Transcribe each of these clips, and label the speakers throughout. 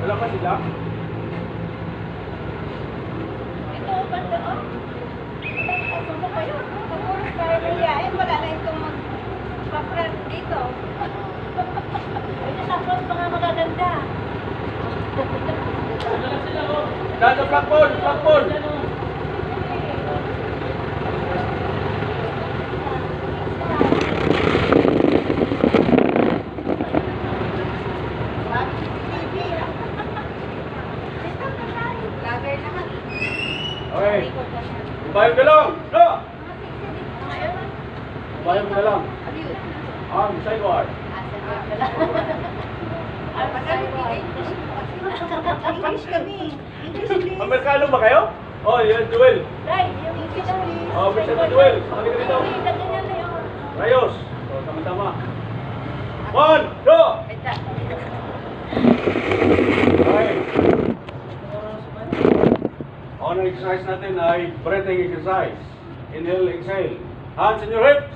Speaker 1: Wala pa sila?
Speaker 2: Ito, banda, oh. Subo kayo. Pag-oras tayo niyain, wala na itong mag-front dito. Ito sa front, mga magaganda.
Speaker 1: Dada, black ball! Black ball! Okay. Bayang ka lang! No! Bayang ka lang. Sideward.
Speaker 2: English kami. English, please.
Speaker 1: Amerikano ba kayo? Oh, yun, Joel.
Speaker 2: Right, yung English, please.
Speaker 1: Oh, Mr. Joel. Sakali ka dito.
Speaker 2: Ganyan na yun.
Speaker 1: Rayos. Oh, tama-tama. 1, 2! Okay. Ang exercise natin ay breathing exercise. Inhale, exhale. Hands in your hips.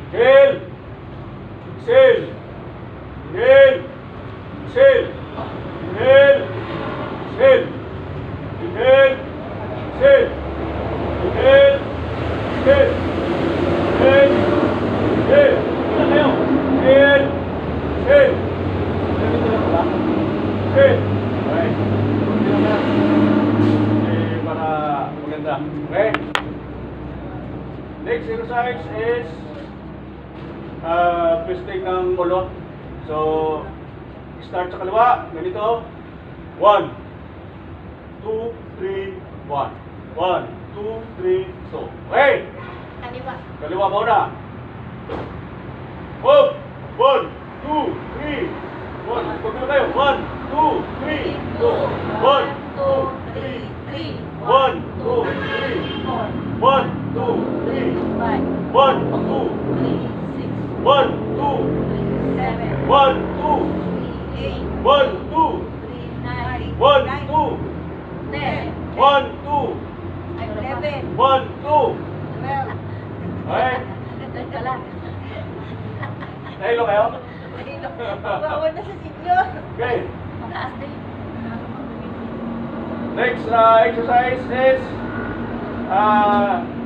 Speaker 1: Inhale. Exhale. Inhale. Exhale. Inhale. Exhale. Inhale. Exhale. Inhale. Exhale. Inhale. Exhale. Tingnan kayo. Inhale. Exhale. Exhale. Okay. Para maganda. Okay? Next exercise is twisting ng ulo. So, start sa kaliwa. Ganito. 1, 2, 3, 1. 1, 2, 3, so. Okay!
Speaker 2: Kaliwa.
Speaker 1: Kaliwa muna. Move! 1, 2, 3, 1. Pagkilo kayo. 1, 2, 3, 2. 1, 2, 3, 3. 1, 2, 3, 4. 1, 2, 3, 5. 1, 2, 3, 6. 1, 2, 3, 7. 1, 2, 3, 8. 1, 2, 3, 9. 1, 2, 10. 1, 2, 11. 1, 2. 12. Okay? Nahilo kayo?
Speaker 2: Bawal na sa senior.
Speaker 1: Okay.
Speaker 2: Mataas din.
Speaker 1: Next exercise is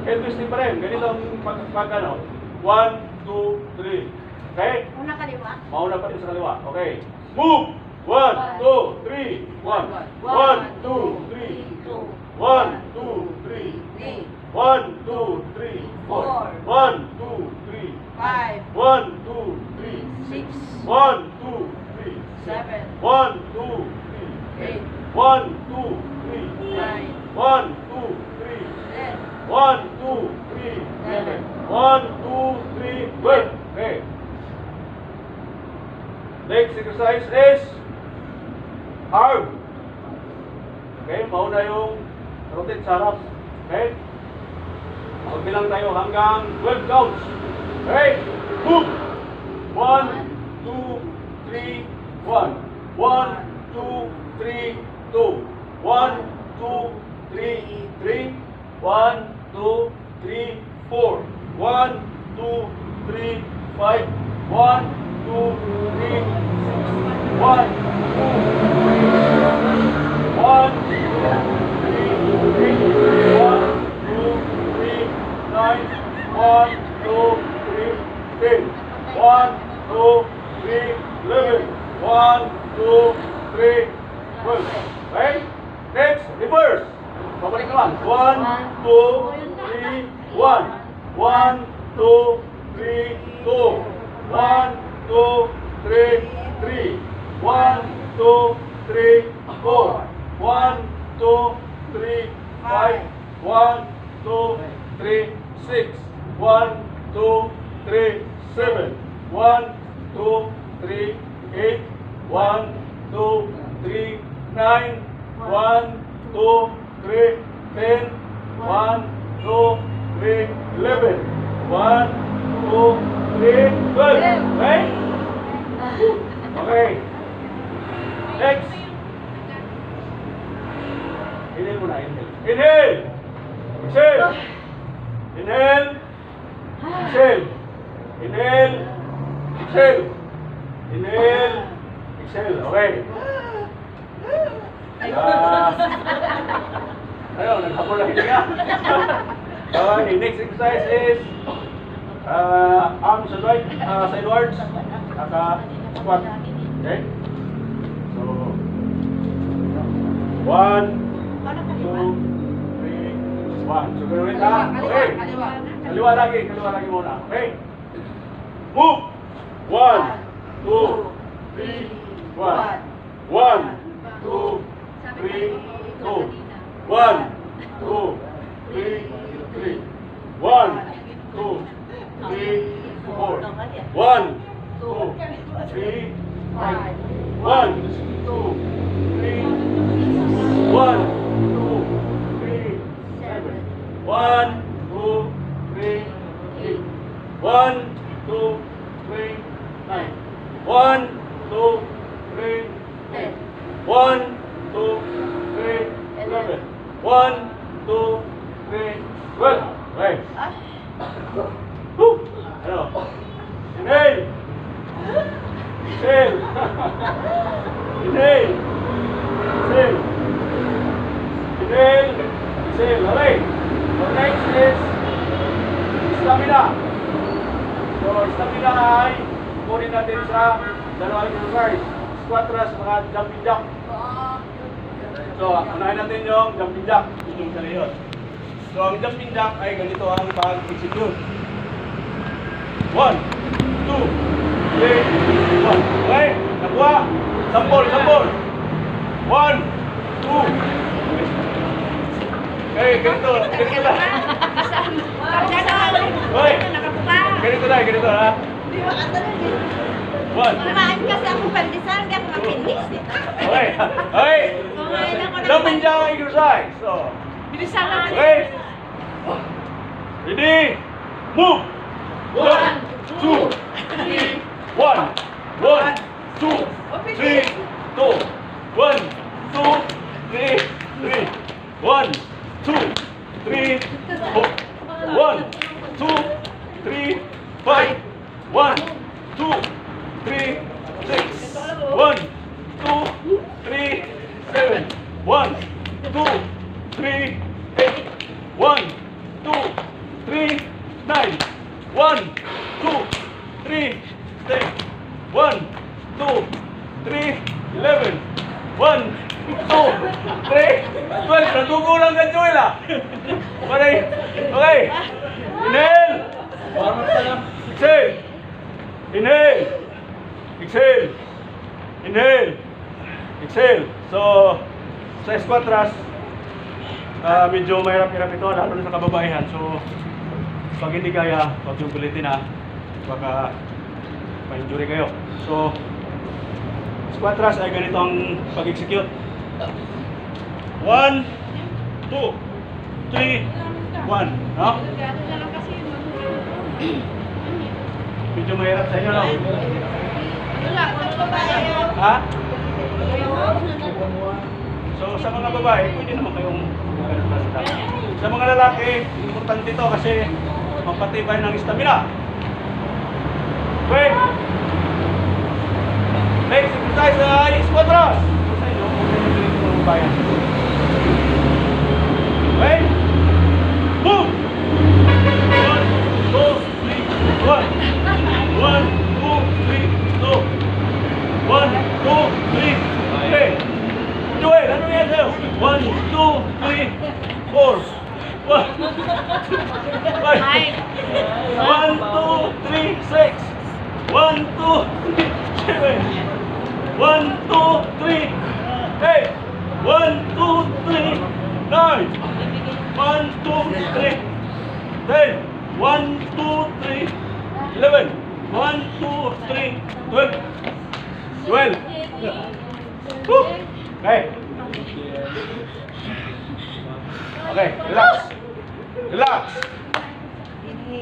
Speaker 1: head twisting pa rin. Ganito ang pag ano. 1, 2, 3. Okay?
Speaker 2: Una kaliwa.
Speaker 1: Mauna pa rin sa kaliwa. Okay. Move! 1, 2, 3, 1. 1, 2, 3, 2. 1, 2, 3, 1, 2, 3, 4. 1, 2, 3,
Speaker 2: 5.
Speaker 1: 1, 2, 3,
Speaker 2: 6.
Speaker 1: 1, 2, 3,
Speaker 2: 7.
Speaker 1: 1, 2, 3,
Speaker 2: 8.
Speaker 1: 1, 2, 3,
Speaker 2: 9.
Speaker 1: 1, 2, 3,
Speaker 2: 10.
Speaker 1: 1, 2, 3, 11. 1, 2, 3, 12. Okay. Next exercise is arm. Okay, mauna yung rotate sa harap. Okay? Magbilang tayo hanggang 12 counts. Okay? Move! 1, 2, 3, 1. 1, 2, 3, 2. 1, 2, 3, 3. 1, 2, 3, 4. 1, 2, 3, 5. 1, 2, 3, 6. 1, right? Next, reverse. Pabalik naman. 1, 2, 3, 1. 1, 2, 3, 2. 1, 2, 3, 3. 1, 2, 3, 4. 1, 2, 3, 5. 1, 2, 3, 6. 1, 2, 3, 7. 1, 2, 3, 8. 1, 2, 3, 9. 1, 2, 3, 10. 1, 2, 3, 11. 1, 2, 3, 12. Okay? Okay. Next. Inhale muna, inhale. Inhale! Exhale! Inhale! Exhale! Inhale! Exhale! Inhale! Exhale. Okay. Ayun, naghabol lang hininga. Okay, next exercise is arms and right, sidewards, squat. Okay? So, 1, 2, 3, 1. So, ganun ulit ha. Okay. Kaliwa lagi muna. Okay? Move! 1, 2, 3, 1. 1, 2, 3, 2. 1, 2, 3, 3. 1, 2, 3, 4. 1, 2, 3, 5. 1, 2, 3, 1, 2, 3, 7. 1, 2, 3, 8. 1, 2, 3, 9. 1, 2, 3, 10. 1, 2, 3, 11. 1, 2, 3, 12. Okay. Woo! Ano? Inhale! Exhale! Inhale! Exhale! Inhale! Exhale! Okay. So next is stamina. So stamina ay kunin natin sa dalawang exercise. Squat thrust, mga jumping jack. So, unahin natin yung jumping jack. Yung sa yun. So, ang jumping jack ay ganito ang pag-execute. 1, 2, 3, 1. Okay? Nakuha. Sampol. 1, 2. Okay, ganito lang. Okay. Ganito ha. 1.
Speaker 2: Maraan kasi ako pandesal, hindi ako mapindis dito.
Speaker 1: Okay. Jumping jack exercise. So,
Speaker 2: Bilisan lang.
Speaker 1: okay. Ready? Move. 1, 2, 3, 1, 1, 2, 3, 2, 1, 2, 3, 3, 1, 2, 3, 4, 1, 2, 3, 5, 1, 2, 3, 6, 1, 2, 3, 7, 1, 2, 3, 8, 1, 2, 3, 9, 1, 2, 3, 10, 1, 2, 3, 11, 1, 2, 3, 12. Nagugulang ka, Joel ah. Okay. Inhale. Exhale. Inhale. Exhale. Inhale. Exhale. So, sa squat thrust, medyo mahirap-hirap ito, lalo na sa kababaihan. So, pag hindi kaya, huwag yung kulitin ha. Baka ma-injury kayo. So, squat thrust ay ganito ang pag-execute. 1, 2, 3, 1. No? Medyo mahirap sa inyo, no? Ha? So, sa mga babae, pwede naman kayong sa mga lalaki, importante ito kasi mapatibay ng stamina. Okay. Next exercise ay squat thrust. Sa inyo, kung mga babae. Okay. Move! 1, 2, 3, 1. 1, 2, 3, 2. 1, 2, 3. Okay. Joel, ano yan sa'yo? 1, 2, 3, 4. 1, 2, 3, 6. 1, 2, 3, 4. 1, 2, 3, 7. 1, 2, 3, 8. 1, 2, 3, 9. 1, 2, 3, 10. 1, 2, 3, 11. 1, 2, 3, 12. 12. Okay. Okay, relax. Relax.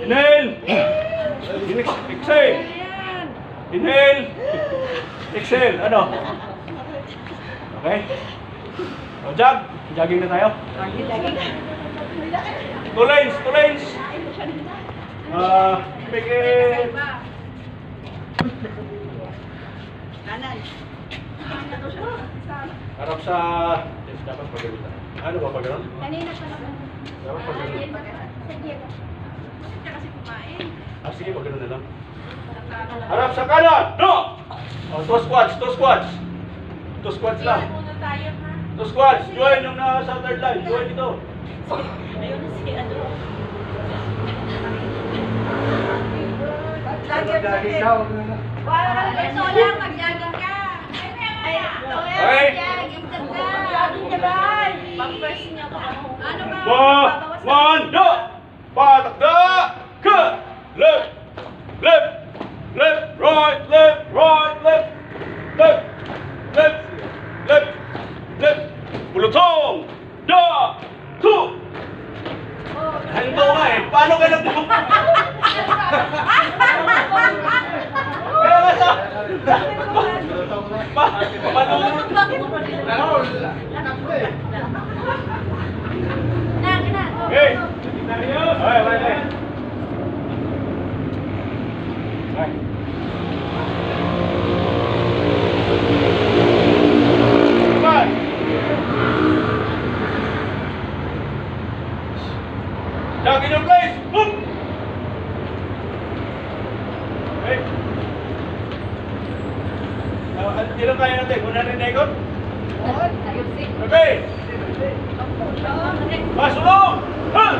Speaker 1: Inhale. Exhale. Inhale. Exhale. Ano? Okay. O, jog. Jogging na tayo. Two lanes. Make it.
Speaker 2: Kanan.
Speaker 1: Harap sa... Yes, dapat pagalitan. Ano ba pag gano'n?
Speaker 2: Kanina pa naman.
Speaker 1: Dapat pag gano'n.
Speaker 2: Sige ba?
Speaker 1: Sige, pag gano'n na lang. Harap sa kanan! No! Oh, two squats, two squats. Two squats lang. Two squats. Join yung nasa third line. Join ito.
Speaker 2: Ayun na si ano. Ito lang, mag-jogging ka. Ay, ito
Speaker 1: Okay.
Speaker 2: mag-jogging ka na. Mag-jogging ka na. Pag-first niya ka. Ano ba?
Speaker 1: One, no! Patakda! Cut! Left! Left! Left! Right! Left! Right! Left! Left! Left! Left! Left! Bulutong! Da! Tu! Hando nga eh. Paano kayo nagbubuka? Kaya nga sa... Manunod. Hey! Ay, ay, ay. Ay. Bye. Down in your place. Boom. Hey. Ilang kaya natin? 100 na ikot? Okay. Pasulong! Han!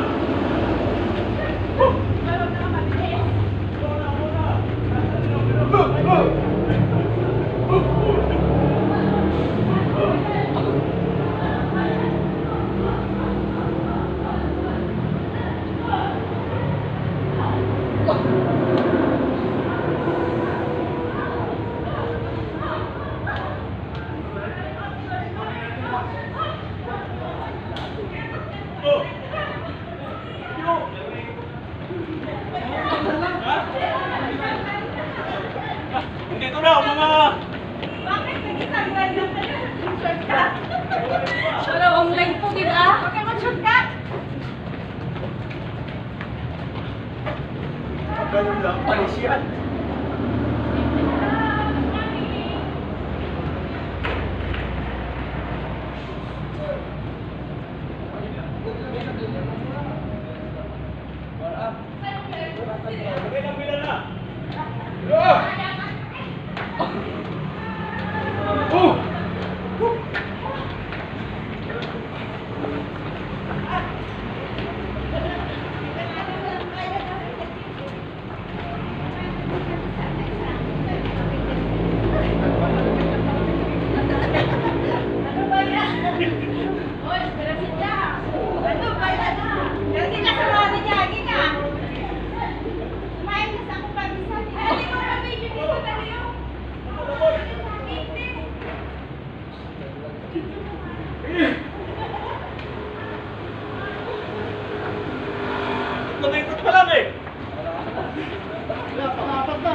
Speaker 1: Dito na, mga...
Speaker 2: Bakit nag-isagwan na ka na? Shortcut? Wala, online po, di ba? Bakit mag-shortcut?
Speaker 1: Ganun lang, panis yan. Okay, nagbilan na.
Speaker 2: Ano ba yan? Oy, perasin niya. Ano ba yan? Kasi kasama ni jogging ah. Kumain na sa akong pamisan. Ay, hindi ko mabigyan dito na rin yung...
Speaker 1: Tumikot pa lang eh.
Speaker 3: Pangapat na.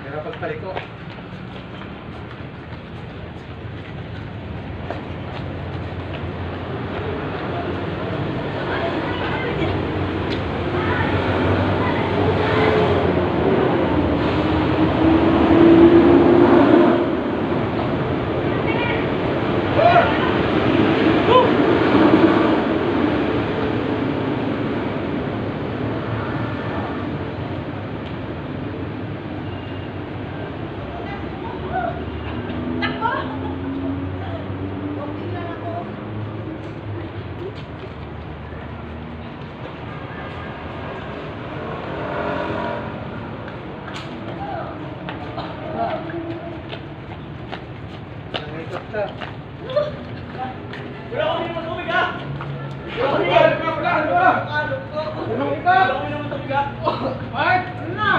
Speaker 3: Hirap pagbalik ko. Nangikot ka.
Speaker 1: Wala ko naman tubig ha.
Speaker 3: Ano ka?
Speaker 1: Wala ko naman tubig ha.
Speaker 3: Ay! Ano na?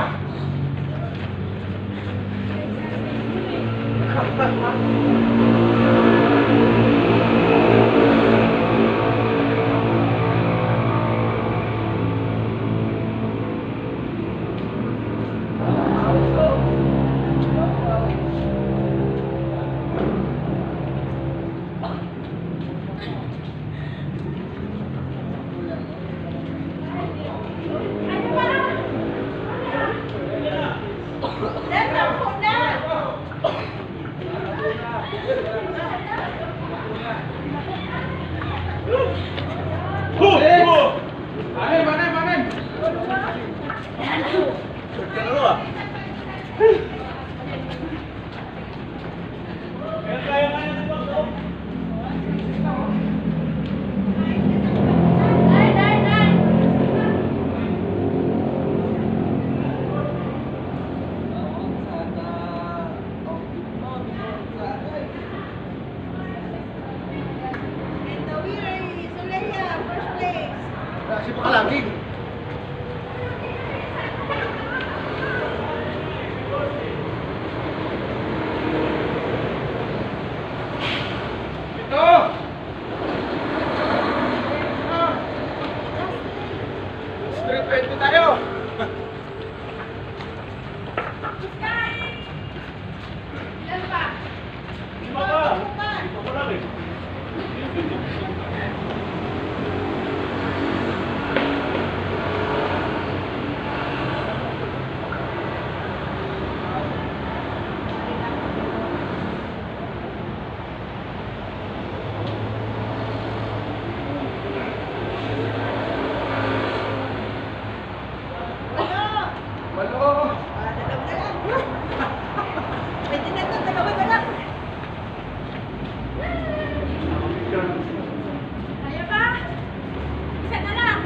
Speaker 2: Dahil ako na.
Speaker 3: Manem, manem, manem.
Speaker 1: Dalawa. Kaya ito.
Speaker 2: And the winner is Zuleya, first place.
Speaker 3: Si Pakalagig. Ito! Street 20 tayo!
Speaker 2: Ilan pa?
Speaker 1: Lima pa. Ito ko lang eh.
Speaker 2: Ano?
Speaker 3: Walo!
Speaker 2: Dalawa na lang. Pwede na ito, dalawa na lang. Kaya ba? Isa na lang.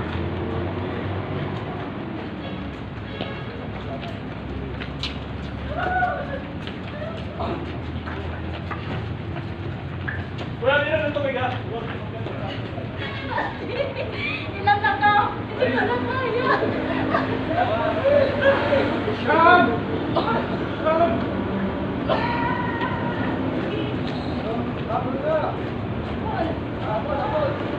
Speaker 1: Wala din na ito, Mega.
Speaker 2: Ilan na to? Hindi ko na kaya.
Speaker 3: Siyam! Tapos na! Tapos, tapos!